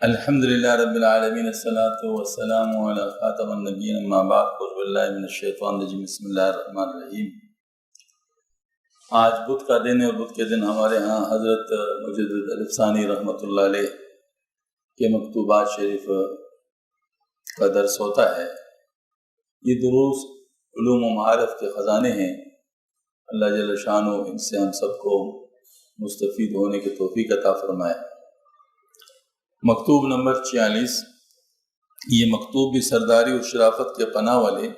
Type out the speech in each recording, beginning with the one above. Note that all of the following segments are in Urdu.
الحمدللہ رب العالمین الصلاۃ والسلام علی خاتم النبیین اما بعد اعوذ باللہ من الشیطان الرجیم بسم اللہ الرحمن الرحیم۔ آج بدھ کا دن ہے اور بدھ کے دن ہمارے ہاں حضرت مجدد الف ثانی رحمۃ اللہ علیہ کے مکتوبات شریف کا درس ہوتا ہے۔ یہ دروس علوم و معارف کے خزانے ہیں، اللہ جل شانہ ان سے ہم سب کو مستفید ہونے کی توفیق عطا فرمائے۔ مکتوب نمبر 46، یہ مکتوب بھی سرداری اور شرافت کے پناہ والے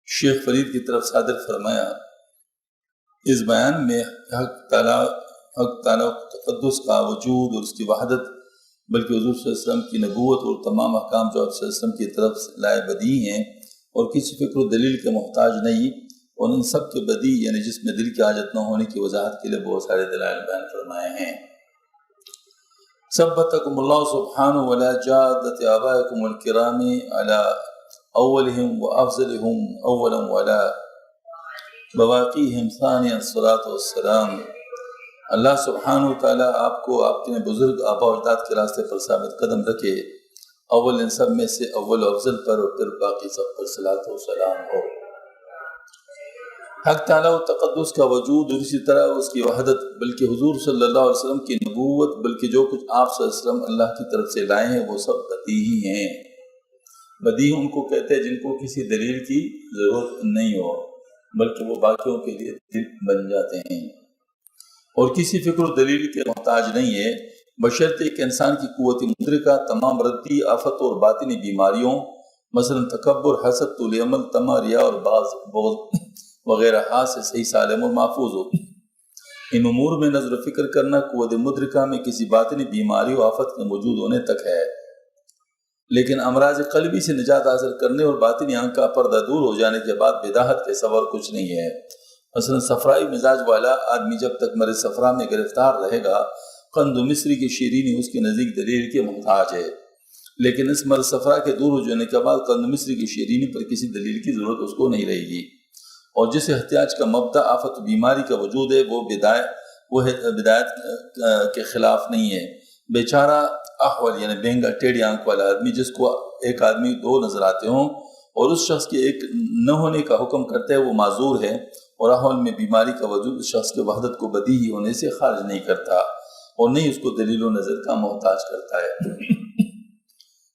شیخ فرید کی طرف صادر فرمایا۔ اس بیان میں حق تعالی تقدس کا وجود اور اس کی وحدت، بلکہ حضور صلی اللہ علیہ وسلم کی نبوت اور تمام احکام جو آپ صلی اللہ علیہ وسلم کی طرف سے لائے بدیع ہیں اور کسی فکر و دلیل کے محتاج نہیں، اور ان سب کے بدیع یعنی جس میں دل کی حاجت نہ ہونے کی وضاحت کے لیے بہت سارے دلائل بیان فرمائے ہیں۔ ثبتکم اللہ سبحانہ ولا جادت آبائکم الکرام علی اولہم و افضلہم اولا ولا بواقیہم ثانیا الصلاۃ والسلام۔ اللہ سبحانہ وتعالیٰ آپ کو آپ کے بزرگ آبا و اجداد کے راستے پر ثابت قدم رکھے، اول ان سب میں سے اول و افضل پر اور پھر باقی سب پر صلاۃ و سلام ہو۔ حق تعالیٰ و تقدس کا وجود اور اسی طرح اس کی وحدت، بلکہ حضور صلی اللہ علیہ وسلم کی نبوت، بلکہ جو کچھ آپ صلی اللہ علیہ وسلم اللہ کی طرف سے لائے ہیں وہ سب بدیع ہی ہیں۔ بدیع ان کو کہتے ہیں جن کو کسی دلیل کی ضرورت نہیں ہو، بلکہ وہ باقیوں کے لیے دل بن جاتے ہیں اور کسی فکر و دلیل کے محتاج نہیں ہے، بشرطے کہ انسان کی قوت مدرکہ تمام ردی آفت اور باطنی بیماریوں مثلا تکبر، حسد، طول عمل، طمع، ریا اور بغض وغیرہ ہاتھ سے صحیح سالم اور محفوظ ہو۔ ان امور میں نظر و فکر کرنا قوت مدرکہ میں کسی باطنی بیماری و آفت کے موجود ہونے تک ہے، لیکن امراض قلبی سے نجات حاصل کرنے اور باطنی آنکھ کا پردہ دور ہو جانے کے بعد بداحت کے سوا کچھ نہیں ہے۔ مثلا صفرائی مزاج والا آدمی جب تک مرض صفرا میں گرفتار رہے گا، قند و مصری کی شیرینی اس کے نزدیک دلیل کے محتاج ہے، لیکن اس مرض صفرا کے دور ہو جانے کے بعد قند و مصری کی شیرینی پر کسی دلیل کی ضرورت اس کو نہیں رہے گی، اور جس احتیاج کا مبدا آفت و بیماری کا وجود ہے وہ بدایت کے خلاف نہیں ہے۔ بیچارہ احول یعنی بینگا ٹیڑھی آنکھ والا آدمی، جس کو ایک آدمی دو نظر آتے ہوں اور اس شخص کے ایک نہ ہونے کا حکم کرتا ہے، وہ معذور ہے، اور احول میں بیماری کا وجود اس شخص کے وحدت کو بدیہی ہونے سے خارج نہیں کرتا اور نہیں اس کو دلیل و نظر کا محتاج کرتا ہے۔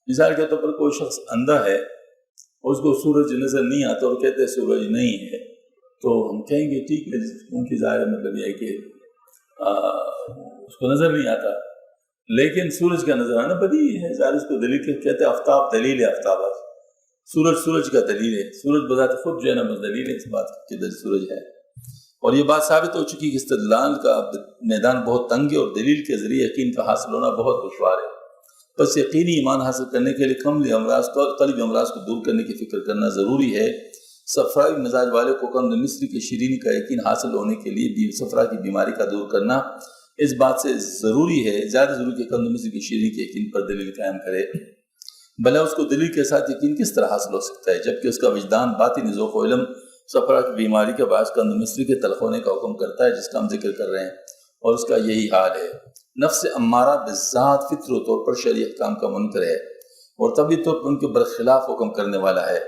مثال کے طور پر کوئی شخص اندھا ہے، اس کو سورج نظر نہیں آتا اور کہتے ہیں سورج نہیں ہے، تو ہم کہیں گے ٹھیک ہے، ان کی ظاہر مطلب یہ ہے کہ اس کو نظر نہیں آتا، لیکن سورج کا نظر آنا بدیہی ہے، ظاہر اس کو دلیل کہتے ہیں۔ آفتاب دلیل ہے، آفتاب سورج کا دلیل ہے، سورج بذات خود جو ہے نا دلیل ہے اس بات کی سورج ہے، اور یہ بات ثابت ہو چکی کہ استدلال کا میدان بہت تنگ ہے اور دلیل کے ذریعے یقین کا حاصل ہونا بہت دشوار ہے۔ بس یقینی ایمان حاصل کرنے کے لیے قلبی امراض کو دور کرنے کی فکر کرنا ضروری ہے۔ صفرائی مزاج والے کو قند مصری کی شیرینی کا یقین حاصل ہونے کے لیے صفرا کی بیماری کا دور کرنا اس بات سے ضروری ہے، زیادہ ضروری کہ قند مصری کی شیرینی کے یقین پر دلیل قائم کرے۔ بھلا اس کو دلیل کے ساتھ یقین کس طرح حاصل ہو سکتا ہے جبکہ اس کا وجدان باطنی ذوق و علم صفرا کی بیماری کے باعث قند مصری کے تلخ ہونے کا حکم کرتا ہے، جس کا ہم ذکر کر رہے ہیں، اور اس کا یہی حال ہے۔ نفس امارہ بالذات فطری طور پر شرعی احکام کا منکر ہے اور طبعی طور پر ان کے برخلاف حکم کرنے والا ہے،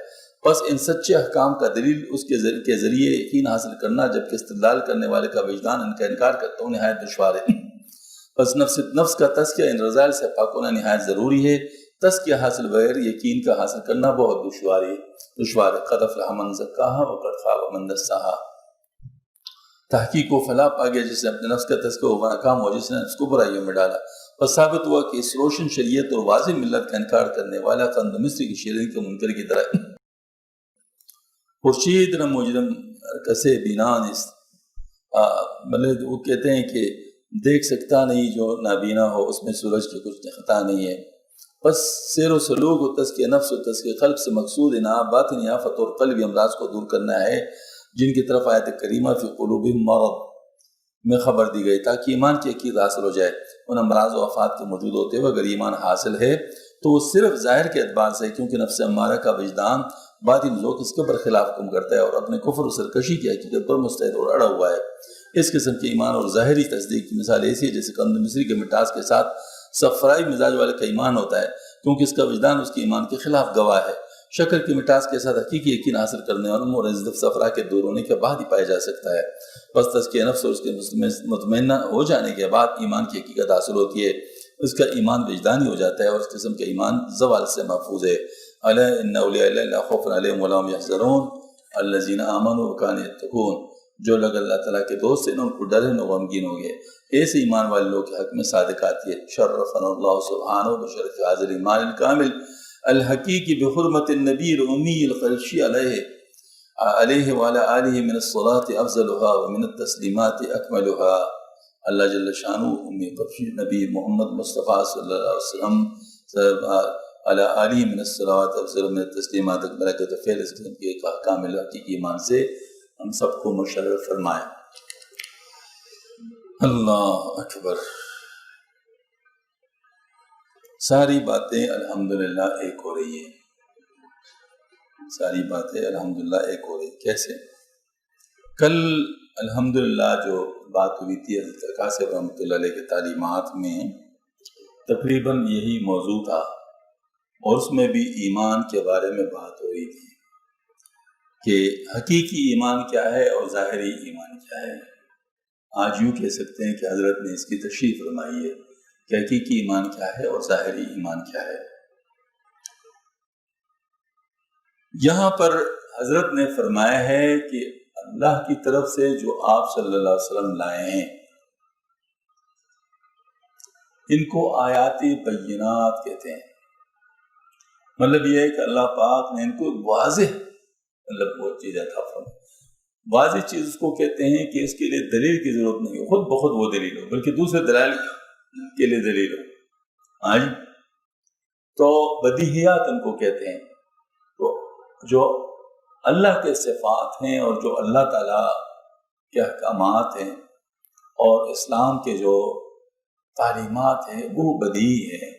بس ان سچے احکام کا دلیل اس کے ذریعے یقین حاصل کرنا جبکہ استدلال کرنے والے کا وجدان ان کا انکار کرتا ہوں نہایت دشوار ہے۔ بس نفس کا تزکیہ ان رذائل سے پاک ہونا نہایت ضروری ہے، تزکیہ حاصل بغیر یقین کا حاصل کرنا بہت دشوار ہے۔ قد افلح من زکاہا وقد خاب من دساہا۔ تحقیق و فلاح پا گیا جس نے اپنے نفس کا تزکیہ و ناکام ہو جس نے اس کو برائیوں میں ڈالا۔ بس ثابت ہوا کہ اس روشن شریعت اور واضح ملت کا انکار کرنے والا قند مصری کی شیرینی کے منکر کی طرح خورشید نہ مجرم کسے بینان مطلب وہ کہتے ہیں کہ دیکھ سکتا نہیں جو نابینا ہو، اس میں سورج کی کچھ خطا نہیں ہے۔ بس سیر و سلوک و تزکیہ نفس و تزکیہ قلب سے مقصود باطنی آفت اور قلبی امراض کو دور کرنا ہے، جن کی طرف آیت کریمہ فی قلوبہم مرض میں خبر دی گئی تاکہ ایمان کی عقید حاصل ہو جائے۔ ان امراض و آفات کے موجود ہوتے ہوئے اگر ایمان حاصل ہے تو وہ صرف ظاہر کے اعتبار سے، کیونکہ نفس امارہ کا وجدان باطن ذوق اس کے برخلاف حکم کرتا ہے اور اپنے کفر و سرکشی کی حقیقت پر مستعد اور اڑا ہوا ہے۔ اس قسم کے ایمان اور ظاہری تصدیق کی مثال ایسی ہے جیسے قند مصری کے مٹاس کے ساتھ صفرائی مزاج والے کا ایمان ہوتا ہے کیونکہ اس کا وجدان اس کے ایمان کے خلاف گواہ ہے۔ شکر کی مٹاس کے ساتھ حقیقی یقین حاصل کرنے اور امور صفرا کے دور ہونے کے بعد ہی پایا جا سکتا ہے۔ بس تزکیہ نفس اور اس کے مطمئنہ ہو جانے کے بعد ایمان کی حقیقت حاصل ہوتی ہے، اس کا ایمان وجدانی ہو جاتا ہے اور اس قسم کا ایمان زوال سے محفوظ ہے۔ الا ان اولیاء اللہ لا خوف علیہم ولا هم يحزنون الذین آمنوا وكانوا يتقون، جو لوگ اللہ تعالیٰ کے دوست ہیں ان کو ڈر ہے نہ غمگین ہو گئے۔ ایسے ایمان والے لوگ کے حق میں صادق آتی ہے۔ شرفنا اللہ سبحانہ بشرف هذا الایمان الکامل الحقیقی بحرمت النبی الامی القرشی علیہ وعلی آلہ من الصلاة افضلها ومن التسلیمات اکملها۔ اللہ جل شانہ امی قرشی نبی محمد مصطفیٰ صلی اللہ علیہ وسلم علی آلہ من الصلاة افضل من التسلیمات اکملها کے فعل اس قسم کے کامل حقیقی ایمان سے ہم سب کو مشرف فرمائے۔ اللہ اکبر۔ ساری باتیں الحمدللہ ایک ہو رہی ہیں، ساری باتیں الحمدللہ ایک ہو رہی ہیں۔ کیسے؟ کل الحمدللہ جو بات ہوئی تھی حضرت قاسم رحمۃ اللہ علیہ کے تعلیمات میں تقریباً یہی موضوع تھا، اور اس میں بھی ایمان کے بارے میں بات ہو رہی تھی کہ حقیقی ایمان کیا ہے اور ظاہری ایمان کیا ہے۔ آج یوں کہہ سکتے ہیں کہ حضرت نے اس کی تشریح فرمائی ہے کہ حقیقی ایمان کیا ہے اور ظاہری ایمان کیا ہے۔ یہاں پر حضرت نے فرمایا ہے کہ اللہ کی طرف سے جو آپ صلی اللہ علیہ وسلم لائے ہیں ان کو آیات بینات کہتے ہیں۔ مطلب یہ ہے کہ اللہ پاک نے ان کو واضح مطلب وہ چیز عطا فرمائی۔ واضح چیز اس کو کہتے ہیں کہ اس کے لیے دلیل کی ضرورت نہیں ہو، خود بخود وہ دلیل ہو، بلکہ دوسرے دلائل کے لیے دلیل ہو۔ آج تو بدیہیات ان کو کہتے ہیں، تو جو اللہ کے صفات ہیں اور جو اللہ تعالیٰ کے احکامات ہیں اور اسلام کے جو تعلیمات ہیں وہ بدیہی ہے۔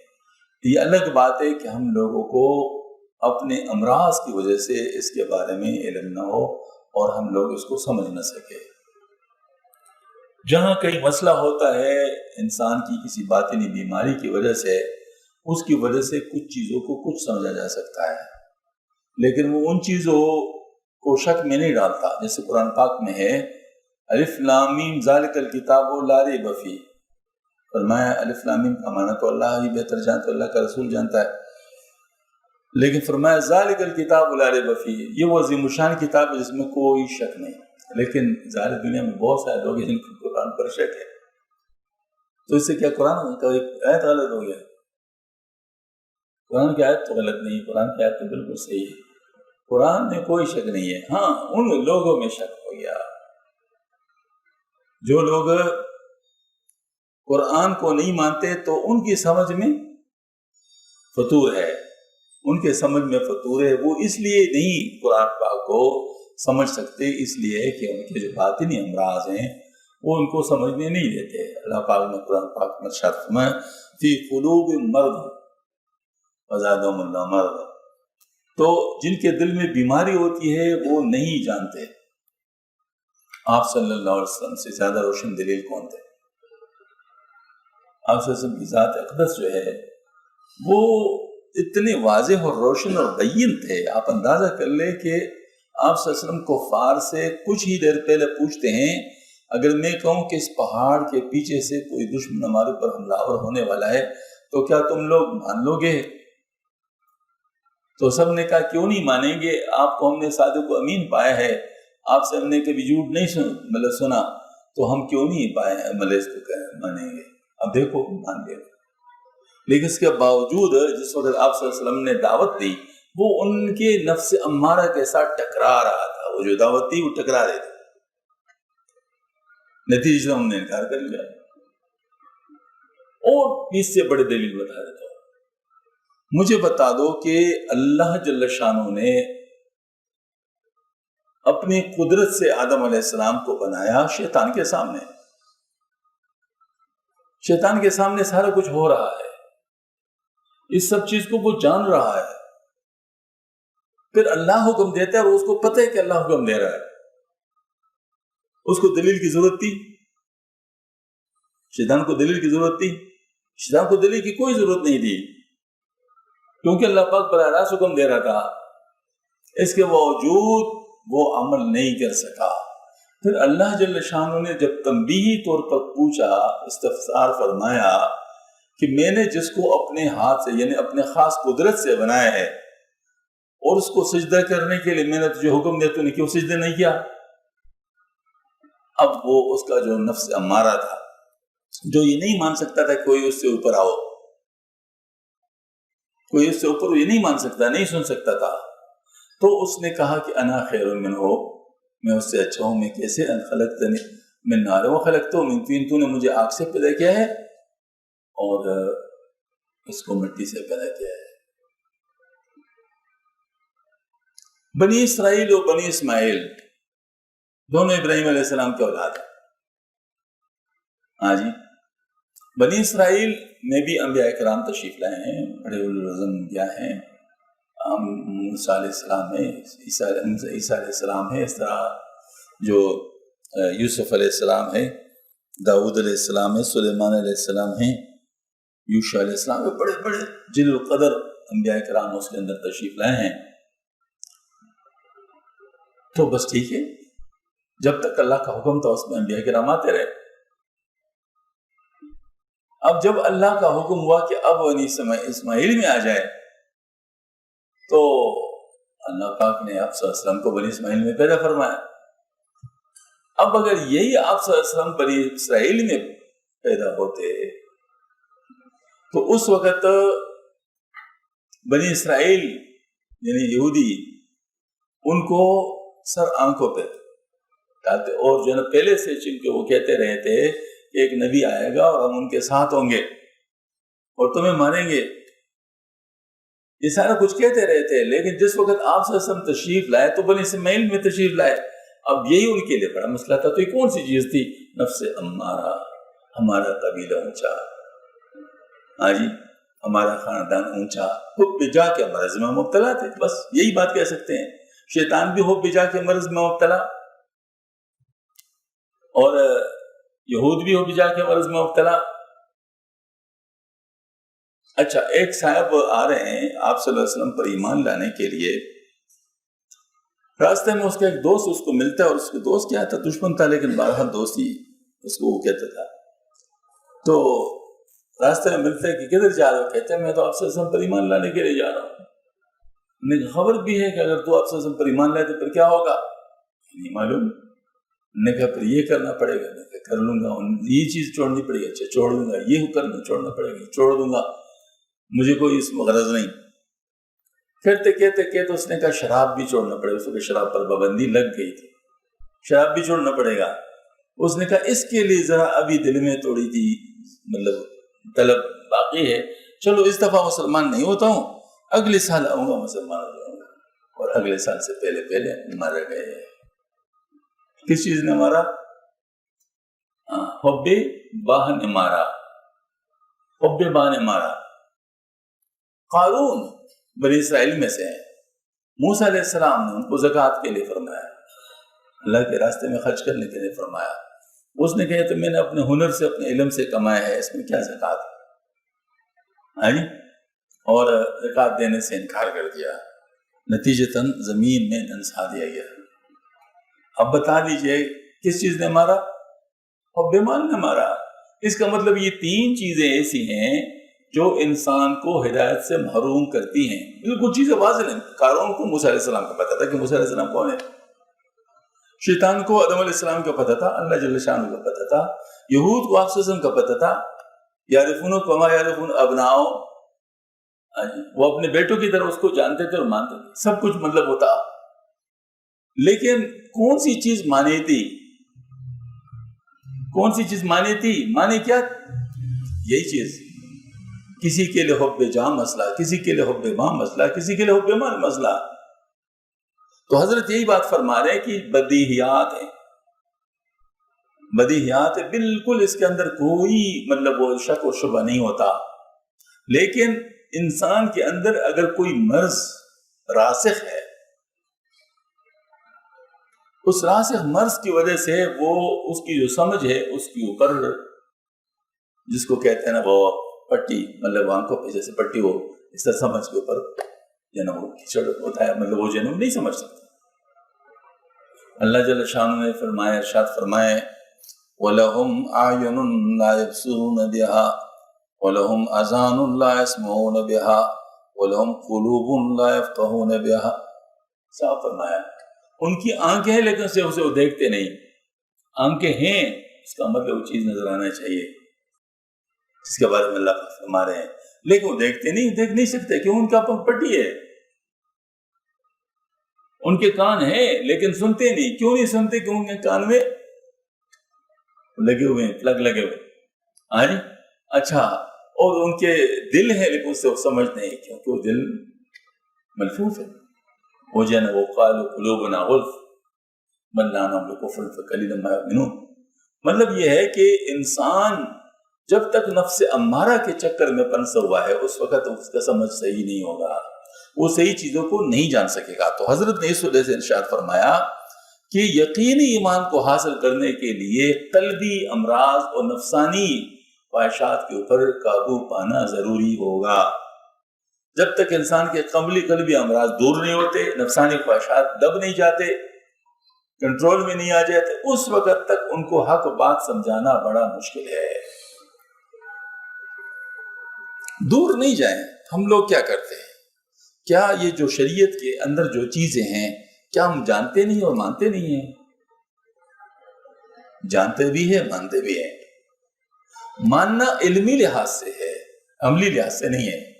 یہ الگ بات ہے کہ ہم لوگوں کو اپنے امراض کی وجہ سے اس کے بارے میں علم نہ ہو اور ہم لوگ اس کو سمجھ نہ سکے۔ جہاں کئی مسئلہ ہوتا ہے انسان کی کسی باطنی بیماری کی وجہ سے، اس کی وجہ سے کچھ چیزوں کو کچھ سمجھا جا سکتا ہے، لیکن وہ ان چیزوں کو شک میں نہیں ڈالتا۔ جیسے قرآن پاک میں ہے الف لام میم ذالک الکتاب لا ریب فیہ، فرمایا الف لام میم کا معنی تو اللہ ہی بہتر جانتا، اللہ کا رسول جانتا ہے، لیکن فرمایا ذالک الکتاب لا ریب فیہ، یہ وہ عظیم الشان کتاب ہے جس میں کوئی شک نہیں۔ لیکن ظاہر دنیا میں بہت سارے لوگ ہیں جن کو قرآن پر شک ہے، تو اس سے کیا قرآن کا ایک آیت غلط ہو گیا؟ قرآن کی آیت تو غلط نہیں، قرآن کی آیت تو بالکل صحیح ہے، قرآن میں کوئی شک نہیں ہے۔ ہاں ان لوگوں میں شک ہو گیا جو لوگ قرآن کو نہیں مانتے، تو ان کی سمجھ میں فطور ہے، ان کے سمجھ میں فطور ہے، وہ اس لیے نہیں قرآن پاک کو سمجھ سکتے، اس لیے کہ ان کے جو باطنی امراض ہیں وہ ان کو سمجھنے نہیں دیتے۔ اللہ پاک نے قرآن پاک میں ارشاد فرمایا فی قلوب مرض فزادہم اللہ مرض، تو جن کے دل میں بیماری ہوتی ہے وہ نہیں جانتے۔ آپ صلی اللہ علیہ وسلم سے زیادہ روشن دلیل کون تھے؟ آپ صلی اللہ علیہ وسلم کی ذات اقدس جو ہے وہ اتنے واضح اور روشن اور بین تھے، آپ اندازہ کر لیں کہ آپ صلی اللہ علیہ وسلم کفار سے کچھ ہی دیر پہلے پوچھتے ہیں اگر میں کہوں کہ اس پہاڑ کے پیچھے سے کوئی دشمن ہمارے پر حملہ آور ہونے والا ہے تو کیا تم لوگ مان لو گے؟ تو سب نے کہا کیوں نہیں مانیں گے، آپ کو ہم نے صادق و امین پایا ہے، آپ سے ہم نے کبھی جھوٹ نہیں سنا، تو ہم کیوں نہیں پائے اس کو مانیں گے؟ اب دیکھو مان گئے۔ لیکن اس کے باوجود جس وقت آپ صلی اللہ علیہ وسلم نے دعوت دی وہ ان کے نفس امارہ کے ساتھ ٹکرا رہا تھا، وہ جو دعوت تھی وہ ٹکرا رہے تھے، نتیجے سے ہم نے انکار کر لیا۔ اور اس سے بڑے دلیل بتا دیتا ہوں، مجھے بتا دو کہ اللہ جل شانہ نے اپنی قدرت سے آدم علیہ السلام کو بنایا شیطان کے سامنے، شیطان کے سامنے سارا کچھ ہو رہا ہے، اس سب چیز کو وہ جان رہا ہے، پھر اللہ حکم دیتا ہے اور اس کو پتہ ہے کہ اللہ حکم دے رہا ہے، اس کو دلیل کی ضرورت تھی؟ شیطان کو دلیل کی ضرورت تھی؟ شیطان کو دلی کی کوئی ضرورت نہیں تھی، کیونکہ اللہ پاک براہ راست حکم دے رہا تھا، اس کے باوجود وہ عمل نہیں کر سکا۔ پھر اللہ جل شانہ نے جب تنبیہی طور پر پوچھا، استفسار فرمایا کہ میں نے جس کو اپنے ہاتھ سے یعنی اپنے خاص قدرت سے بنایا ہے اور اس کو سجدہ کرنے کے لیے میں نے تجھے حکم دیا، تو نے کیوں سجدہ نہیں کیا؟ اب وہ اس کا جو نفس امارہ تھا، جو یہ نہیں مان سکتا تھا کوئی اس سے اوپر آؤ، کوئی اس سے اوپر یہ نہیں مان سکتا، نہیں سن سکتا تھا، تو اس نے کہا کہ انا خیر منہ، میں اس سے اچھا ہوں۔ میں کیسے؟ ان خلقتنی من نار وخلقتہ من طین، تو نے مجھے آگ سے پیدا کیا ہے اور اس کو مٹی سے پیدا کیا ہے۔ بنی اسرائیل اور بنی اسماعیل دونوں ابراہیم علیہ السلام کے اولاد ہیں۔ ہاں جی، بنی اسرائیل میں بھی انبیاء کرام تشریف لائے ہیں، بڑے اولوالعزم انبیاء ہیں، موسیٰ علیہ السلام ہے، عیسیٰ علیہ السلام ہے، اس طرح جو یوسف علیہ السلام ہے، داؤد علیہ السلام ہے، سلیمان علیہ السلام ہیں، یوشع علیہ السلام ہے، بڑے بڑے جلیل القدر انبیاء کرام اس کے اندر تشریف لائے ہیں۔ تو بس ٹھیک ہے، جب تک اللہ کا حکم تھا اس میں انبیاء کرام آتے رہے۔ اب جب اللہ کا حکم ہوا کہ اب بنی اسماعیل میں آ جائے، تو اللہ پاک نے آپ صلی اللہ علیہ وسلم کو بنی اسماعیل میں پیدا فرمایا۔ اب اگر یہی آپ صلی اللہ علیہ وسلم بنی اسرائیل میں پیدا ہوتے تو اس وقت بنی اسرائیل یعنی یہودی ان کو سر آنکھوں پہ ڈالتے، اور جو ہے پہلے سے چونکہ وہ کہتے رہے تھے کہ ایک نبی آئے گا اور ہم ان کے ساتھ ہوں گے اور تمہیں مانیں گے، یہ سارا کچھ کہتے رہے تھے۔ لیکن جس وقت آپ صلی اللہ علیہ وسلم تشریف لائے تو بنی اسماعیل میں تشریف لائے، اب یہی ان کے لیے بڑا مسئلہ تھا۔ تو یہ کون سی چیز تھی؟ نفس امارہ، ہمارا قبیلہ اونچا، ہاں جی، ہمارا خاندان اونچا، حب جا کے مرض میں مبتلا تھے، بس یہی بات کہہ سکتے ہیں۔ شیطان بھی حب جا کے مرض میں مبتلا، اور یہود بھی حب جا کے مرض میں مبتلا۔ اچھا، ایک صاحب آ رہے ہیں آپ صلی اللہ علیہ وسلم پر ایمان لانے کے لیے، راستے میں اس کا ایک دوست اس کو ملتا ہے، اور اس کے دوست کیا تھا؟ دشمن تھا، لیکن بہرحال دوست ہی اس کو وہ کہتا تھا۔ تو راستے میں ملتا ہے کہ کدھر جا رہا ہو؟ کہتے ہیں میں تو آپ صلی اللہ علیہ وسلم پر ایمان لانے کے لیے جا رہا ہوں۔ انہیں خبر بھی ہے کہ اگر تو آپ صلی اللہ علیہ وسلم پر ایمان لائے تو پھر کیا ہوگا؟ نہیں معلوم۔ نے کہا پھر یہ کرنا پڑے گا، میں کہا کر لوں گا، یہ چیز چھوڑنی پڑے گی، اچھا چھوڑ دوں گا، یہ کرنا چھوڑنا پڑے گا، چھوڑ دوں گا، مجھے کوئی اس میں غرض نہیں۔ کہتے کہتے اس نے کہا شراب بھی چھوڑنا پڑے گا، اس کو شراب پر پابندی لگ گئی تھی، شراب بھی چھوڑنا پڑے گا۔ اس نے کہا اس کے لیے ذرا ابھی دل میں تھوڑی سی مطلب طلب باقی ہے، چلو اس دفعہ مسلمان نہیں ہوتا ہوں، اگلے سال آؤں گا مسلمان ہو جاؤں گا۔ اور اگلے سال سے پہلے مر گئے۔ کس چیز نے مارا؟ حب باہ نے مارا، حب باہ نے مارا۔ قارون بنی اسرائیل میں سے ہیں، موسیٰ علیہ السلام نے ان کو زکوٰۃ کے لیے فرمایا، اللہ کے راستے میں خرچ کرنے کے لیے فرمایا۔ اس نے کہا تو میں نے اپنے ہنر سے اپنے علم سے کمایا ہے، اس میں کیا زکوٰۃ ہے؟ اور زکوٰۃ دینے سے انکار کر دیا، نتیجتاً زمین میں دھنسا دیا گیا۔ اب بتا دیجئے کس چیز نے مارا؟ حب مال نے مارا۔ اس کا مطلب یہ تین چیزیں ایسی ہیں جو انسان کو ہدایت سے محروم کرتی ہیں۔ بالکل چیزیں واضح ہیں۔ قارون کو موسیٰ علیہ السلام کا پتہ تھا کہ موسیٰ علیہ السلام کون ہے، شیطان کو آدم علیہ السلام کا پتہ تھا، اللہ جل شانہ کا پتہ تھا، یہود کو آپ صلی اللہ علیہ وسلم کا پتہ تھا، یعرفون کما یعرفون ابناؤ، وہ اپنے بیٹوں کی طرح اس کو جانتے تھے اور مانتے تھے، سب کچھ مطلب ہوتا۔ لیکن کون سی چیز مانی تھی؟ کون سی چیز مانی تھی؟ مانی کیا؟ یہی چیز، کسی کے لیے حب جاہ مسئلہ، کسی کے لیے حب ماں مسئلہ، کسی کے لیے حب مال مسئلہ۔ تو حضرت یہی بات فرما رہے ہیں کہ بدیہیات ہیں، بدیہیات ہے، بالکل اس کے اندر کوئی مطلب وہ شک و شبہ نہیں ہوتا۔ لیکن انسان کے اندر اگر کوئی مرض راسخ ہے، اس راسخ مرض کی وجہ سے وہ اس کی جو سمجھ ہے اس کے اوپر، جس کو کہتے ہیں نا وہ پٹی مطلب آنکھوں پہ جیسے پٹی ہو اس طرح سمجھ کے اوپر جنم کیچڑ ہوتا ہے، مطلب وہ جنم نہیں سمجھ سکتا۔ اللہ جل شانہ نے فرمایا، ارشاد فرمائے وَلَهُمْ أَعْيُنٌ لَا يَبْصِرُونَ بِهَا وَلَهُمْ آذَانٌ لَا يَسْمَعُونَ بِهَا وَلَهُمْ قُلُوبٌ لَا يَفْقَهُونَ بِهَا۔ صاف فرمایا ان کی آنکھیں ہیں لیکن اسے وہ دیکھتے نہیں۔ آنکھیں ہیں اس کا مطلب وہ چیز نظر آنا چاہیے جس کے بارے میں اللہ فرما رہے ہیں، لیکن وہ دیکھتے نہیں، دیکھ نہیں سکتے کیوں؟ ان کا پٹی ہے۔ ان کے کان ہیں لیکن سنتے نہیں، کیوں نہیں سنتے؟ کیوں؟ ان کے کان میں لگے ہوئے ہیں، پلگ لگے ہوئے۔ اچھا، اور ان کے دل ہے لیکن اس سے وہ سمجھتے ہیں کیونکہ وہ دل ملفوف ہے۔ وہ جو ہے نا وہ قالوا قلوبنا غلف بل لعنہم بالکفر فقلیلا ما یؤمنون۔ مطلب یہ ہے کہ انسان جب تک نفس امارہ کے چکر میں پنسا ہوا ہے اس وقت اس کا سمجھ صحیح نہیں ہوگا، وہ صحیح چیزوں کو نہیں جان سکے گا۔ تو حضرت نے اس وجہ سے ارشاد فرمایا کہ یقینی ایمان کو حاصل کرنے کے لیے قلبی امراض اور نفسانی خواہشات کے اوپر قابو پانا ضروری ہوگا۔ جب تک انسان کے قلبی امراض دور نہیں ہوتے، نفسانی خواہشات دب نہیں جاتے، کنٹرول میں نہیں آ جاتے، اس وقت تک ان کو حق بات سمجھانا بڑا مشکل ہے۔ دور نہیں جائیں۔ ہم لوگ کیا کرتے ہیں؟ کیا یہ جو شریعت کے اندر جو چیزیں ہیں کیا ہم جانتے نہیں اور مانتے نہیں ہیں؟ جانتے بھی ہیں، مانتے بھی ہیں۔ ماننا علمی لحاظ سے ہے، عملی لحاظ سے نہیں ہے۔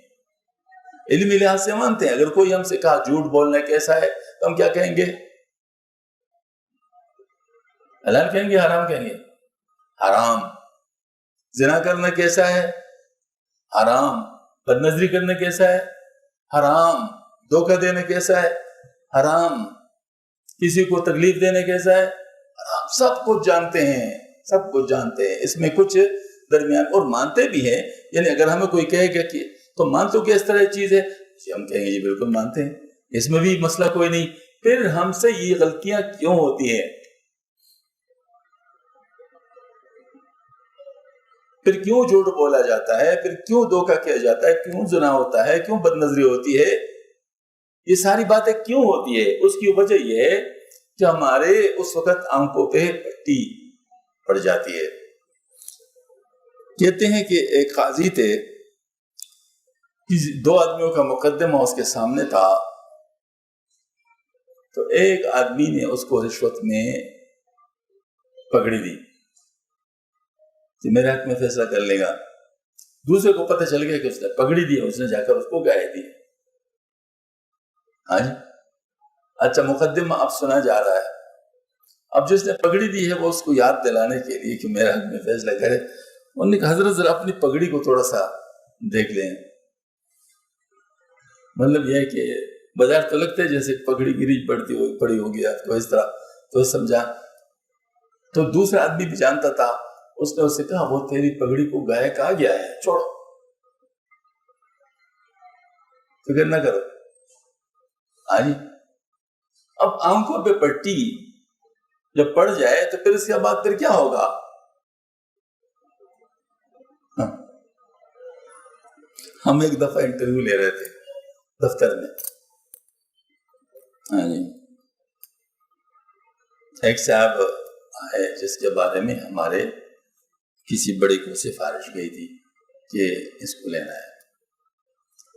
علمی لحاظ سے مانتے ہیں۔ اگر کوئی ہم سے کہا جھوٹ بولنا کیسا ہے تو ہم کیا کہیں گے؟ حلال کہیں گے، حرام کہیں گے؟ حرام۔ زنا کرنا کیسا ہے؟ حرام۔ بد نظری کرنا کیسا ہے؟ حرام۔ دھوکہ دینا کیسا ہے؟ حرام۔ کسی کو تکلیف دینا کیسا ہے؟ حرام۔ سب کچھ جانتے ہیں، سب کچھ جانتے ہیں، اس میں کچھ درمیان اور مانتے بھی ہیں۔ یعنی اگر ہمیں کوئی کہے گا کہ تو مان تو کہ اس طرح چیز ہے، ہم کہیں گے جی بالکل مانتے ہیں، اس میں بھی مسئلہ کوئی نہیں۔ پھر ہم سے یہ غلطیاں کیوں ہوتی ہیں؟ پھر کیوں جھوٹ بولا جاتا ہے؟ پھر کیوں دھوکہ کیا جاتا ہے؟ کیوں زنا ہوتا ہے؟ کیوں بد نظری ہوتی ہے؟ یہ ساری باتیں کیوں ہوتی ہے؟ اس کی وجہ یہ ہے کہ ہمارے اس وقت آنکھوں پہ پٹی پڑ جاتی ہے۔ کہتے ہیں کہ ایک قاضی تھے، دو آدمیوں کا مقدمہ اس کے سامنے تھا، تو ایک آدمی نے اس کو رشوت میں پکڑی دی کہ میرے حق میں فیصلہ کر لے گا۔ دوسرے کو پتہ چل گیا کہ اس نے پگڑی دی، اس نے جا کر اس کو گائے دی۔ ہاں جی، اچھا، مقدمہ اب سنا جا رہا ہے۔ اب جس نے پگڑی دی ہے وہ اس کو یاد دلانے کے لیے کہ میرے حق میں فیصلہ کرے، انہوں نے کہا حضرت ذرا اپنی پگڑی کو تھوڑا سا دیکھ لیں۔ مطلب یہ ہے کہ بازار تو لگتا ہے جیسے پگڑی گری پڑی ہوگی آپ کو، اس طرح تو سمجھا۔ تو دوسرا آدمی بھی جانتا تھا، اس نے اس سے کہا وہ تیری پگڑی کو گائے کہا گیا ہے، چھوڑو، فکر نہ کرو۔ آجی اب آنکھوں پہ پٹی جب پڑ جائے تو پھر اس کے بعد پھر کیا ہوگا؟ ہم ایک دفعہ انٹرویو لے رہے تھے دفتر میں، ہاں جی، ایک صاحب آئے جس کے بارے میں ہمارے کسی بڑے کو سفارش گئی تھی کہ اس کو لینا ہے۔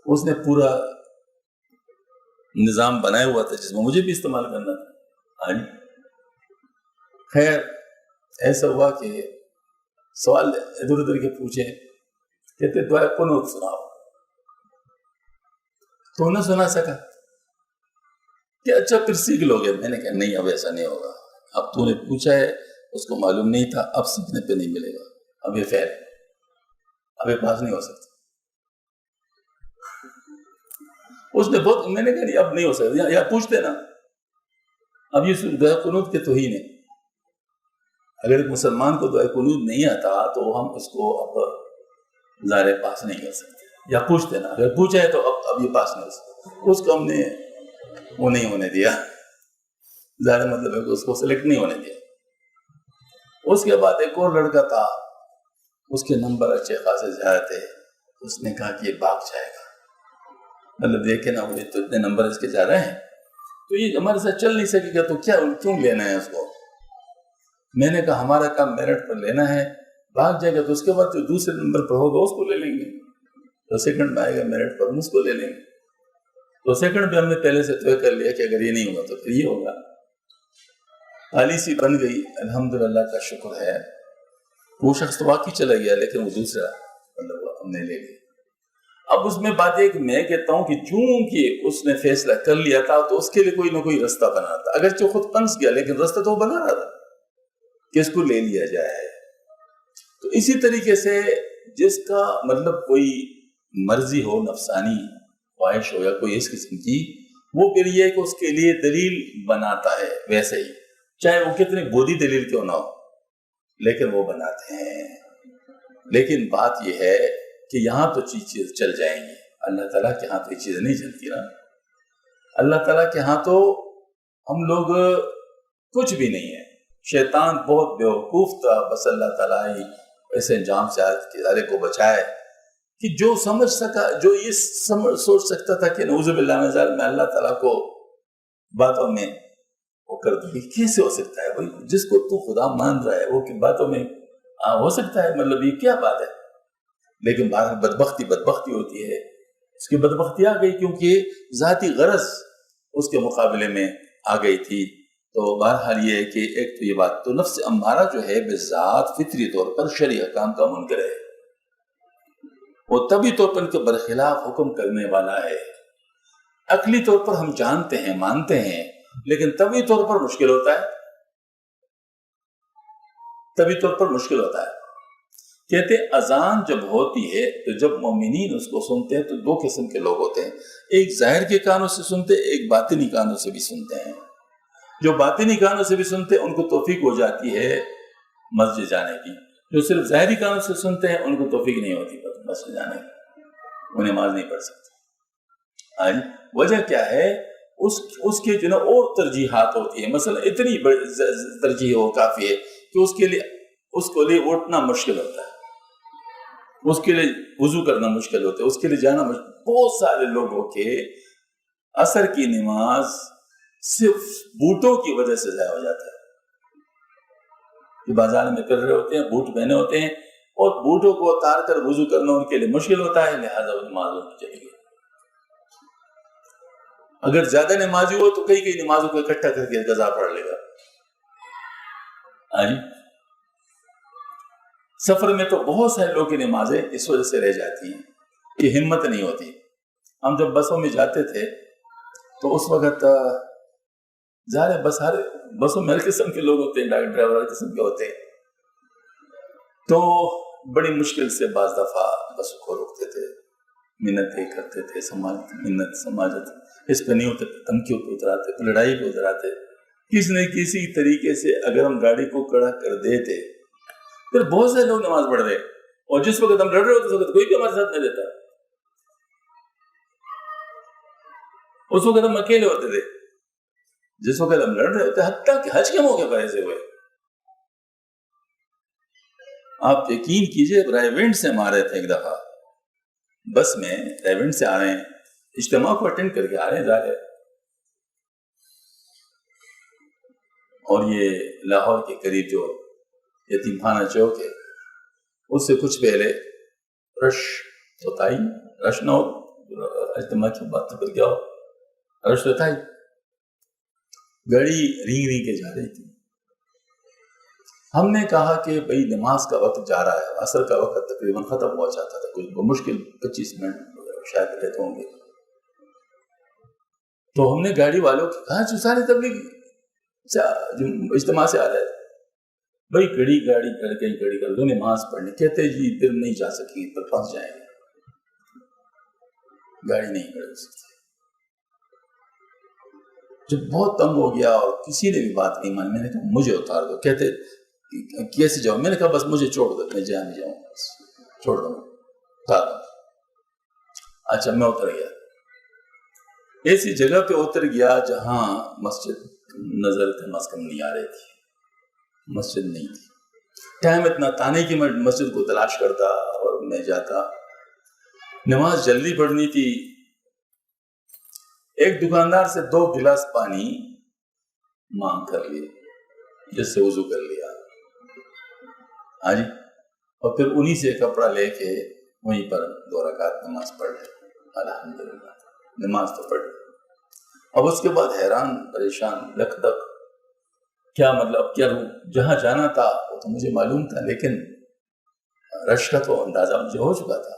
اس نے پورا نظام بنایا ہوا تھا جس میں مجھے بھی استعمال کرنا تھا۔ خیر ایسا ہوا کہ سوال ادھر ادھر کے پوچھے، کہتے دعائے قنوت سناؤ، تو نہ سنا سکا کہ اچھا پھر سیکھ لو گے۔ میں نے کہا نہیں، اب ایسا نہیں ہوگا، اب تو نے پوچھا ہے، اس کو معلوم نہیں تھا، اب سیکھنے پہ نہیں ملے گا، اب یہ فیل ہے، اب یہ پاس نہیں ہو سکتا۔ اس نے بہت، میں نے کہا نہیں اب نہیں ہو سکتا، یا پوچھتے نا، اب یہ دعائے قنوت کے تو ہی نہیں۔ اگر ایک مسلمان کو دعائے قنوت نہیں آتا تو ہم اس کو اب ظاہر پاس نہیں کر سکتے، یا پوچھتے نا، اگر پوچھا ہے تو اب یہ پاس نہیں ہو سکتا۔ اس کو ہم نے وہ نہیں ہونے دیا، ظاہر مطلب ہے کہ اس کو سلیکٹ نہیں ہونے دیا۔ اس کے بعد ایک اور لڑکا تھا، اس کے نمبر اچھے خاصے زیادہ تھے، اس نے کہا کہ یہ بھاگ جائے گا، مطلب دیکھے نا مجھے تو اتنے نمبر اس کے زیادہ ہیں تو یہ ہمارے ساتھ چل نہیں سکے گا، تو کیا کیوں لینا ہے اس کو؟ میں نے کہا ہمارا کام میرٹ پر لینا ہے، بھاگ جائے گا تو اس کے بعد جو دوسرے نمبر پر ہوگا اس کو لے لیں گے، تو سیکنڈ میں آئے گا میرٹ پر ہم اس کو لے لیں گے۔ تو سیکنڈ پہ ہم نے پہلے سے طے کر لیا کہ اگر یہ نہیں ہوگا تو پھر یہ ہوگا۔ پالیسی بن گئی، الحمدللہ کا شکر ہے۔ وہ شخص تو واقعی چلا گیا لیکن وہ دوسرا مطلب ہم نے لے لیا۔ اب اس میں بات ہے کہ میں کہتا ہوں کہ چونکہ اس نے فیصلہ کر لیا تھا تو اس کے لیے کوئی نہ کوئی رستہ بنا تھا، اگرچہ خود پنس گیا لیکن رستہ تو وہ بنا رہا تھا کہ اس کو لے لیا جائے۔ تو اسی طریقے سے جس کا مطلب کوئی مرضی ہو، نفسانی خواہش ہو یا کوئی اس قسم کی، وہ پھر یہ کہ اس کے لیے دلیل بناتا ہے، ویسے ہی چاہے وہ کتنی بودی دلیل کیوں نہ ہو لیکن وہ بناتے ہیں۔ لیکن بات یہ ہے کہ یہاں تو چیز چل جائیں گی، اللہ تعالیٰ کے ہاں تو یہ چیز نہیں چلتی نا۔ اللہ تعالیٰ کے ہاں تو ہم لوگ کچھ بھی نہیں ہے۔ شیطان بہت بیوقوف تھا، بس اللہ تعالیٰ ہی ایسے انجام سے ادارے کو بچائے کہ جو سمجھ سکا، جو یہ سوچ سکتا تھا کہ نعوذ باللہ من ذالک میں اللہ تعالیٰ کو باتوں میں وہ کر دوں، کیسے ہو سکتا ہے بھائی؟ جس کو تو خدا مان رہا ہے وہ کہ باتوں میں ہو سکتا ہے، مطلب یہ کیا بات ہے؟ لیکن بہرحال بدبختی ہوتی ہے، اس کی بدبختی آ گئی کیونکہ ذاتی غرض اس کے مقابلے میں آ گئی تھی۔ تو بہرحال یہ ہے کہ ایک تو یہ بات، تو نفس امارہ جو ہے بذات فطری طور پر شرعی احکام کا منکر ہے، وہ طبی طور پر ان کے برخلاف حکم کرنے والا ہے۔ عقلی طور پر ہم جانتے ہیں، مانتے ہیں، لیکن طبی طور پر مشکل ہوتا ہے، طبی طور پر مشکل ہوتا ہے۔ کہتے ہیں اذان جب ہوتی ہے تو جب مومنین اس کو سنتے ہیں تو دو قسم کے لوگ ہوتے ہیں، ایک ظاہر کے کانوں سے سنتے، ایک باطنی کانوں سے بھی سنتے ہیں۔ جو باطنی کانوں سے بھی سنتے ہیں ان کو توفیق ہو جاتی ہے مسجد جانے کی، جو صرف ظاہری کانوں سے سنتے ہیں ان کو توفیق نہیں ہوتی مسجد جانے کی، وہ نماز نہیں پڑھ سکتے۔ وجہ کیا ہے؟ اس کے جو نا اور ترجیحات ہوتی ہیں، مثلا اتنی ترجیح ہو کافی ہے کہ اس کے لیے اٹھنا مشکل ہوتا ہے، اس کے لیے وضو کرنا مشکل ہوتا ہے، اس کے لیے جانا مشکل۔ بہت سارے لوگوں کے عصر کی نماز صرف بوٹوں کی وجہ سے ضائع ہو جاتا ہے، کہ بازار میں کر رہے ہوتے ہیں، بوٹ پہنے ہوتے ہیں اور بوٹوں کو اتار کر وضو کرنا ان کے لیے مشکل ہوتا ہے، لہذا وہ نماز ان کی چلی گئی۔ اگر زیادہ نمازی ہو تو کئی نمازوں کو اکٹھا کر کے قضا پڑھ لے گا۔ سفر میں تو بہت سارے لوگوں کی نمازیں اس وجہ سے رہ جاتی ہیں کہ ہمت نہیں ہوتی۔ ہم جب بسوں میں جاتے تھے تو اس وقت ظاہر بسوں میں ہر قسم کے لوگ ہوتے ہیں، ڈرائیور ہر قسم کے ہوتے ہیں، تو بڑی مشکل سے بعض دفعہ بسوں کو روکتے تھے، منتیں کرتے تھے، منت سماجت اس پہ نہیں ہوتے، دھمکیوں پہ اتراتے، لڑائی پہ اتراتے، کسی نہ کسی طریقے سے اگر ہم گاڑی کو کڑا کر دیتے پھر بہت سے لوگ نماز پڑھ رہے، اور جس وقت ہم لڑ رہے ہوتے اس وقت کوئی بھی ہمارے ساتھ نہیں دیتا، اس وقت ہم اکیلے ہوتے تھے جس وقت ہم لڑ رہے ہوتے، حتیٰ کہ حج کے موقع پر ایسے ہوئے۔ آپ یقین کیجئے رائے ونڈ سے ہم آ رہے تھے ایک دفعہ بس میں، رائے ونڈ سے آ رہے ہیں، اجتماع کو اٹینڈ کر کے آ رہے ہیں، جا رہے، اور یہ لاہور کے قریب جو یتیم خانہ چوک ہے اس سے کچھ پہلے رش ہوتا ہی، رش نہ ہو اجتماع کی بات تو پھر کیا ہو، رش ہوتا ہی، گاڑی رینگ رینگ کے جا رہی تھی۔ ہم نے کہا کہ بھئی نماز کا وقت جا رہا ہے، عصر کا وقت تقریباً ختم ہوا چاہتا تھا، کچھ بمشکل 25 منٹ شاید رہتے ہوں گے، تو ہم نے گاڑی والوں کو کہا جو سارے تبلیغ اجتماع سے آ رہے تھے، بھئی گاڑی کر دو نماز پڑھنے، کہتے جی پھر نہیں جا سکیں، پھر پھنس جائیں گے، گاڑی نہیں کر سکتے۔ جب بہت تنگ ہو گیا اور کسی نے بھی بات نہیں مانی، میں نے کہا مجھے اتار دو، کہتے کیسے جاؤ؟ میں نے کہا بس مجھے چھوڑ دو، میں جاؤں بس چھوڑ دو، اتار دو۔ اچھا میں اتر گیا، ایسی جگہ پہ اتر گیا جہاں مسجد نظر کم از کم نہیں آ رہی تھی، مسجد نہیں تھی، ٹائم اتنا تھا نہیں کہ میں مسجد کو تلاش کرتا اور میں جاتا، نماز جلدی پڑھنی تھی. ایک دکاندار سے 2 گلاس پانی مانگ کر لیے جس سے وضو کر لیا. ہاں جی. اور پھر انہی سے کپڑا لے کے وہیں پر 2 رکعت نماز پڑھ لے. الحمدللہ نماز تو پڑھ لی. اب اس کے بعد حیران پریشان لک تک کیا مطلب کیا جہاں جانا تھا وہ تو مجھے معلوم تھا لیکن رش کا تو اندازہ مجھے ہو چکا تھا.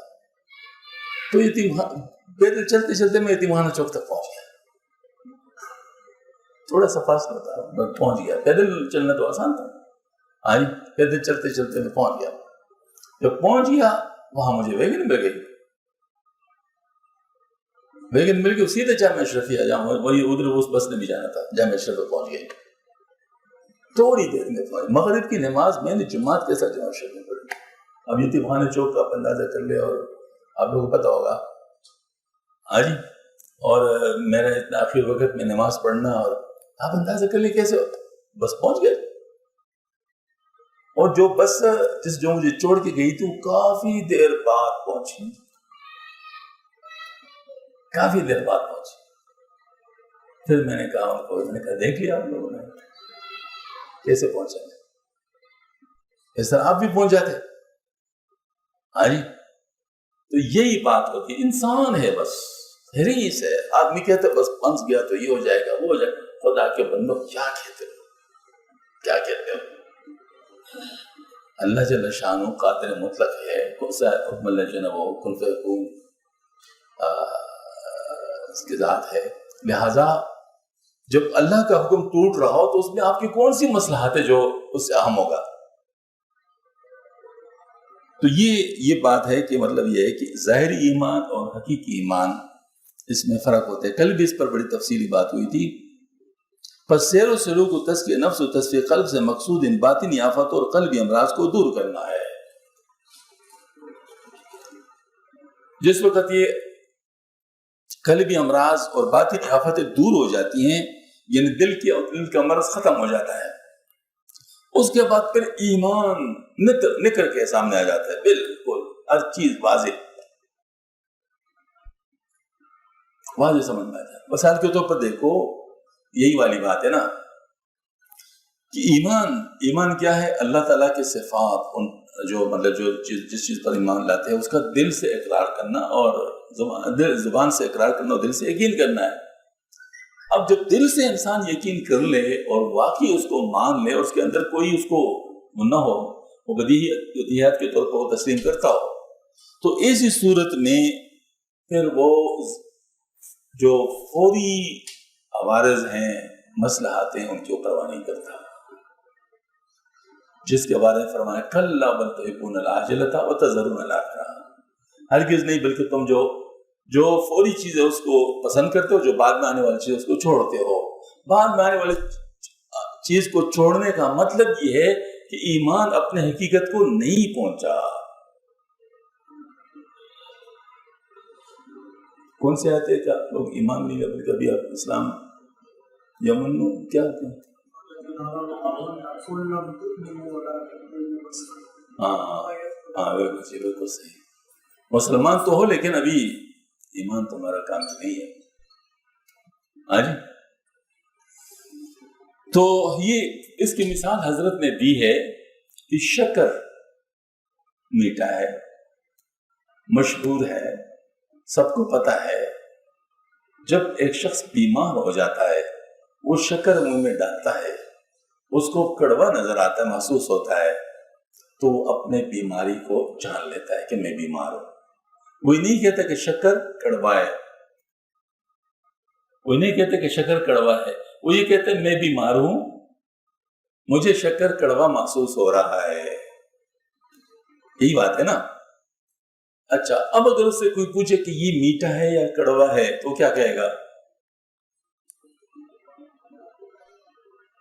تو پیدل چلتے چلتے میں یتیمخانہ چوک تک پہنچ گیا. تھوڑا سا فاصلہ تھا میں پہنچ گیا. پیدل چلنا تو آسان تھا. ہاں جی. پیدل چلتے چلتے میں پہنچ گیا. جب پہنچ گیا وہاں مجھے ویگن مل گئی. ویگن مل کے سیدھے جامعہ اشرفیہ جاؤں وہی ادھر اس بس نے بھی جانا تھا. جامعہ اشرف پہ پہنچ گئی. تھوڑی دیر میں پہنچ. مغرب کی نماز میں نے جماعت کے ساتھ جامعہ اشرف میں پڑھی. اب یتیمخانہ چوک کا آپ اندازہ کر لے اور آپ لوگوں کو پتا ہوگا. ہاں جی. اور میرا اتنا آخر وقت میں نماز پڑھنا اور آپ اندازہ کر لیں کیسے ہوتا. بس پہنچ گئے. اور جو بس جو مجھے چھوڑ کے گئی تھی وہ کافی دیر بعد پہنچی. کافی دیر بعد پہنچی. پھر میں نے کہا ان کو دیکھ لیا آپ لوگوں نے کیسے پہنچا. اس طرح آپ بھی پہنچ جاتے. ہاں جی. تو یہی بات ہوتی. انسان ہے بس حریص ہے. آدمی کہتے بس پھنس گیا تو یہ ہو جائے گا وہ ہو جائے گا. خدا کے بندو کیا کہتے ہو کیا کہتے ہو. اللہ جل شانہ قادر مطلق ہے. کن سا حکم اللہ جنبہ کن فیکون اس کی ذات ہے. لہذا جب اللہ کا حکم ٹوٹ رہا ہو تو اس میں آپ کی کون سی مصلحت ہے جو اس سے اہم ہوگا. تو یہ بات ہے کہ مطلب یہ ہے کہ ظاہری ایمان اور حقیقی ایمان اس میں فرق ہوتا ہے. کل بھی اس پر بڑی تفصیلی بات ہوئی تھی. پس سیر و سلوک و تزکیہ نفس و تصفیہ قلب سے مقصود ان باطنی آفات اور قلبی امراض کو دور کرنا ہے. جس وقت یہ قلبی امراض اور باطنی آفاتیں دور ہو جاتی ہیں یعنی دل کا مرض ختم ہو جاتا ہے اس کے بعد پھر ایمان نکل کے سامنے آ جاتا ہے. بالکل ہر چیز واضح سمجھ میں آ جاتا ہے. مثال کے طور پر دیکھو یہی والی بات ہے نا کہ ایمان کیا ہے. اللہ تعالیٰ کے صفات جو مطلب جس چیز پر ایمان لاتے ہیں اس کا دل سے اقرار کرنا اور زبان سے اقرار کرنا اور دل سے یقین کرنا ہے. اب جب دل سے انسان یقین کر لے اور واقعی اس کو مان لے اور اس کے اندر کوئی اس کو نہ ہو وہ بدیہیات کے طور پر وہ تسلیم کرتا ہو تو ایسی صورت میں پھر وہ جو فوری عوارض ہیں مصلحات ہیں ان کی پرواہ نہیں کرتا. جس کے بارے میں فرمایا کلا بل تحبون العاجلۃ وتذرون الآخرۃ. ہرگز نہیں بلکہ تم جو فوری چیز ہے اس کو پسند کرتے ہو جو بعد میں آنے والی چیز اس کو چھوڑتے ہو. بعد میں آنے والی چیز کو چھوڑنے کا مطلب یہ ہے کہ ایمان اپنے حقیقت کو نہیں پہنچا. کون سے آتے ہیں کہ آپ لوگ ایمان نہیں لے کبھی آپ اسلام یمن کیا ہوتے ہیں بالکل صحیح. مسلمان تو ہو لیکن ابھی ایمان تمہارا کام نہیں ہے. ہاں جی. تو یہ اس کی مثال حضرت نے دی ہے کہ شکر میٹھا ہے مشہور ہے سب کو پتا ہے. جب ایک شخص بیمار ہو جاتا ہے وہ شکر منہ میں ڈالتا ہے اس کو کڑوا نظر آتا ہے محسوس ہوتا ہے تو وہ اپنے بیماری کو جان لیتا ہے کہ میں بیمار ہوں. وہ نہیں کہتا کہ شکر کڑوا ہے. وہ نہیں کہتے کہ شکر کڑوا ہے. وہ یہ کہتے ہیں میں بیمار ہوں مجھے شکر کڑوا محسوس ہو رہا ہے. یہی بات ہے نا. اچھا اب اگر اس سے کوئی پوچھے کہ یہ میٹھا ہے یا کڑوا ہے تو کیا کہے گا؟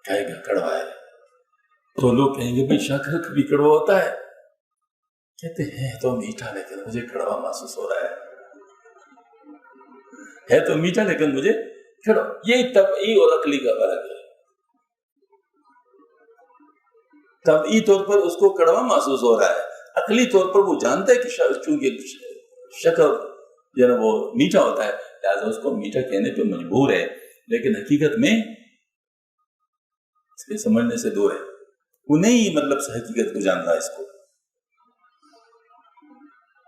کہے گا کڑوا ہے. تو لوگ کہیں گے بھائی شکر کبھی کڑوا ہوتا ہے؟ کہتے ہیں تو میٹھا لیکن مجھے کڑوا محسوس ہو رہا ہے تو میٹھا لیکن مجھے کڑوا. یہ طبعی اور عقلی کا فرق ہے. طبعی طور پر اس کو کڑوا محسوس ہو رہا ہے. عقلی طور پر وہ جانتا ہے کہ چونکہ شکر جو نا وہ میٹھا ہوتا ہے، لہٰذا اس کو میٹھا کہنے پہ مجبور ہے، لیکن حقیقت میں اس کے سمجھنے سے دور ہے، وہ نہیں مطلب سے حقیقت کو جان رہا ہے اس کو۔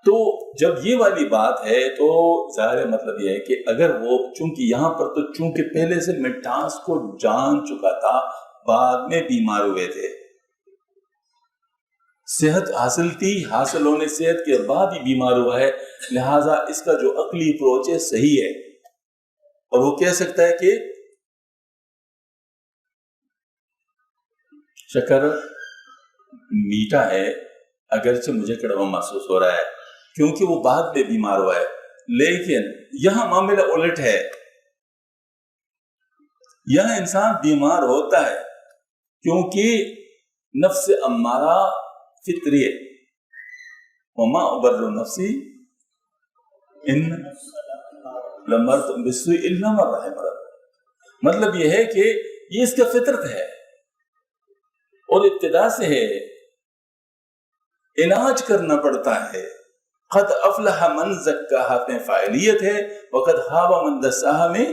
تو جب یہ والی بات ہے تو ظاہر مطلب یہ ہے کہ اگر وہ چونکہ یہاں پر تو چونکہ پہلے سے مٹھاس کو جان چکا تھا، بعد میں بیمار ہوئے تھے، صحت حاصل تھی، حاصل ہونے صحت کے بعد ہی بیمار ہوا ہے، لہٰذا اس کا جو عقلی اپروچ ہے صحیح ہے، اور وہ کہہ سکتا ہے کہ شکر میٹھا ہے اگرچہ مجھے کڑوا محسوس ہو رہا ہے کیونکہ وہ بعد میں بیمار ہوا ہے، لیکن یہاں معاملہ الٹ ہے، یہاں انسان بیمار ہوتا ہے کیونکہ نفس امارہ فطری ہے، وما ابرئ نفسی ان لمرت بالسوء الا من رحم ربی، مطلب یہ ہے کہ یہ اس کا فطرت ہے اور ابتدا سے ہے، علاج کرنا پڑتا ہے۔ قد افلح من زکاہا میں فاعلیت ہے، وقد خاب من دساہا میں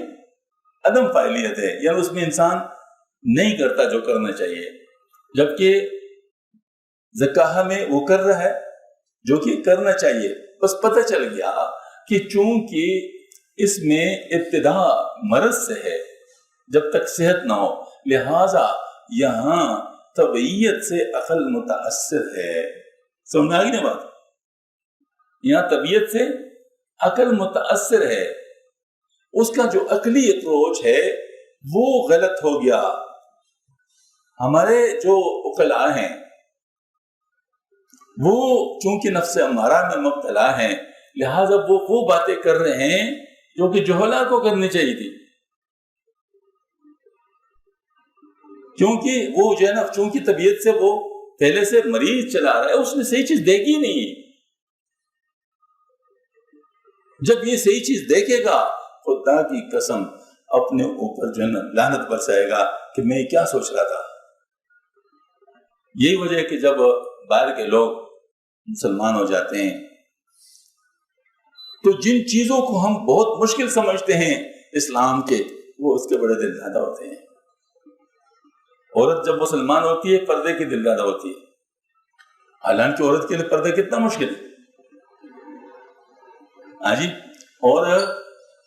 عدم فاعلیت ہے، یعنی اس میں انسان نہیں کرتا جو کرنا چاہیے، جبکہ زکاہا میں وہ کر رہا ہے جو کہ کرنا چاہیے، بس پتہ چل گیا کہ چونکہ اس میں ابتدا مرض سے ہے جب تک صحت نہ ہو، لہٰذا یہاں طبیعت سے عقل متاثر ہے۔ سمجھ آگئی نا بات؟ یہاں طبیعت سے عقل متاثر ہے، اس کا جو عقلی اپروچ ہے وہ غلط ہو گیا۔ ہمارے جو عقلاء ہیں وہ چونکہ نفس امارہ میں مبتلا ہیں، لہٰذا وہ باتیں کر رہے ہیں جو کہ جہلا کو کرنی چاہیے تھی، کیونکہ وہ جو ہے نا چونکہ طبیعت سے وہ پہلے سے مریض چلا رہا ہے، اس نے صحیح چیز دیکھی نہیں، جب یہ صحیح چیز دیکھے گا خدا کی قسم اپنے اوپر جو ہے نا لعنت برسائے گا کہ میں کیا سوچ رہا تھا۔ یہی وجہ ہے کہ جب باہر کے لوگ مسلمان ہو جاتے ہیں تو جن چیزوں کو ہم بہت مشکل سمجھتے ہیں اسلام کے، وہ اس کے بڑے دل زیادہ ہوتے ہیں۔ عورت جب مسلمان ہوتی ہے پردے کی دل زیادہ ہوتی ہے، حالانکہ عورت کے لیے پردہ کتنا مشکل ہے، ہاں جی، اور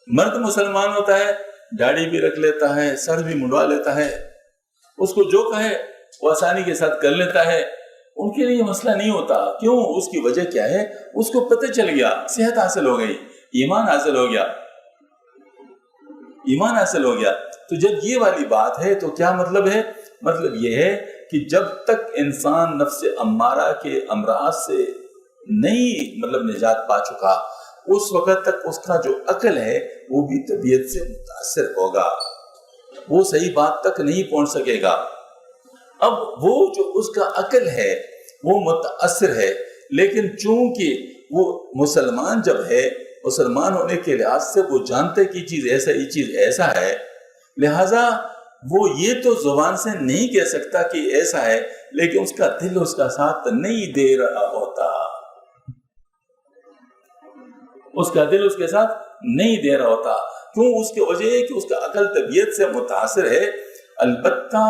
مرد مسلمان ہوتا ہے داڑھی بھی رکھ لیتا ہے، سر بھی منڈوا لیتا ہے، اس کو جو کہے وہ آسانی کے ساتھ کر لیتا ہے، ان کے لیے مسئلہ نہیں ہوتا۔ کیوں؟ اس کی وجہ کیا ہے؟ اس کو پتہ چل گیا، صحت حاصل ہو گئی، ایمان حاصل ہو گیا، ایمان حاصل ہو گیا۔ تو جب یہ والی بات ہے تو کیا مطلب ہے؟ مطلب یہ ہے کہ جب تک انسان نفس امارہ کے امراض سے نہیں مطلب نجات پا چکا، اس وقت تک اس کا جو عقل ہے وہ بھی طبیعت سے متاثر ہوگا، وہ صحیح بات تک نہیں پہنچ سکے گا۔ اب وہ جو اس کا عقل ہے وہ متاثر ہے، لیکن چونکہ وہ مسلمان جب ہے، مسلمان ہونے کے لحاظ سے وہ جانتے کہ چیز ایسا، یہ چیز ایسا ہے، لہٰذا وہ یہ تو زبان سے نہیں کہہ سکتا کہ ایسا ہے، لیکن اس کا دل اس کا ساتھ نہیں دے رہا ہوتا، اس کا دل اس کے ساتھ نہیں دے رہا ہوتا۔ کیوں؟ اس کی وجہ ہے کہ اس کا عقل طبیعت سے متاثر ہے، البتہ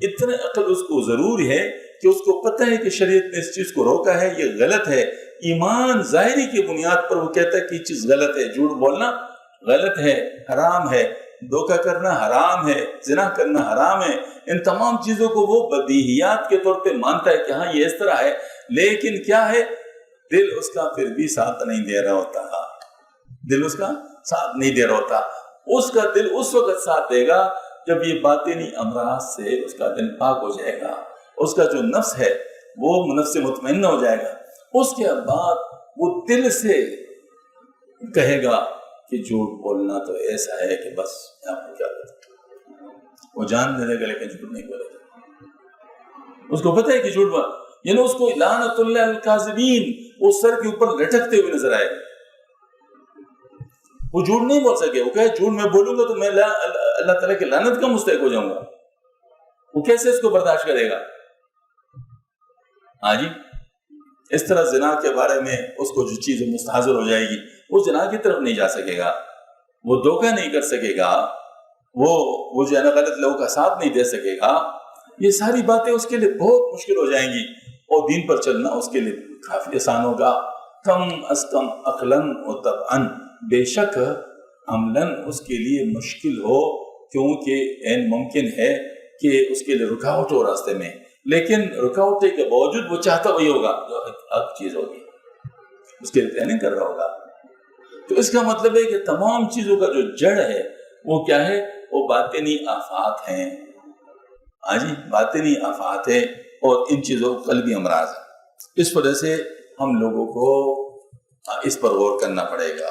اتنا عقل اس کو ضرور ہے کہ اس کو پتہ ہے کہ شریعت نے اس چیز کو روکا ہے، یہ غلط ہے، ایمان ظاہری کی بنیاد پر وہ کہتا ہے کہ یہ چیز غلط ہے، جھوٹ بولنا غلط ہے، حرام ہے، دھوکہ کرنا حرام ہے، زنا کرنا حرام ہے، ان تمام چیزوں کو وہ بدیہیات کے طور پہ مانتا ہے کہ ہاں یہ اس طرح ہے، لیکن کیا ہے؟ دل اس کا پھر بھی ساتھ نہیں دے رہا ہوتا، دل اس کا ساتھ نہیں دے رہا ہوتا۔ اس کا دل اس وقت ساتھ دے گا جب یہ باطنی امراض سے اس کا دل پاک ہو جائے گا، اس کا جو نفس ہے وہ نفس مطمئنہ ہو جائے گا، اس کے بعد وہ دل سے کہے گا کہ جھوٹ بولنا تو ایسا ہے کہ بس میں آپ کو کیا بتاؤں، وہ جان دے گا لیکن جھوٹ نہیں بولے گا، اس کو پتہ ہے کہ جھوٹ بول، یعنی اس کو لعنت اللہ الکاذبین، وہ سر کے اوپر لٹکتے ہوئے نظر آئے گا، وہ جھوٹ نہیں بول سکے، وہ کہے جھوٹ میں بولوں گا تو میں اللہ تعالیٰ کی لعنت کا مستحق ہو جاؤں گا، وہ کیسے اس کو برداشت کرے گا؟ ہاں جی، اس طرح زنا کے بارے میں اس کو جو چیز مستحضر ہو جائے گی، وہ زنا کی طرف نہیں جا سکے گا، وہ دھوکہ نہیں کر سکے گا، وہ جو ہے نا غلط لوگوں کا ساتھ نہیں دے سکے گا. یہ ساری باتیں اس کے لیے بہت مشکل ہو جائیں گی، اور دین پر چلنا اس کے لیے کافی آسان ہوگا. کم از کم عقلاً و طبعاً، بے شک عملاً اس کے لیے مشکل ہو، کیونکہ این ممکن ہے کہ اس کے لیے رکاوٹ ہو راستے میں، لیکن رکاوٹ کے باوجود وہ چاہتا وہی ہوگا جو حق چیز ہوگی، اس کے لیے پلاننگ کر رہا ہوگا. تو اس کا مطلب ہے کہ تمام چیزوں کا جو جڑ ہے وہ کیا ہے؟ وہ باطنی آفات ہیں. ہاں جی، باطنی آفات ہے، اور ان چیزوں قلبی امراض ہے. اس وجہ سے ہم لوگوں کو اس پر غور کرنا پڑے گا.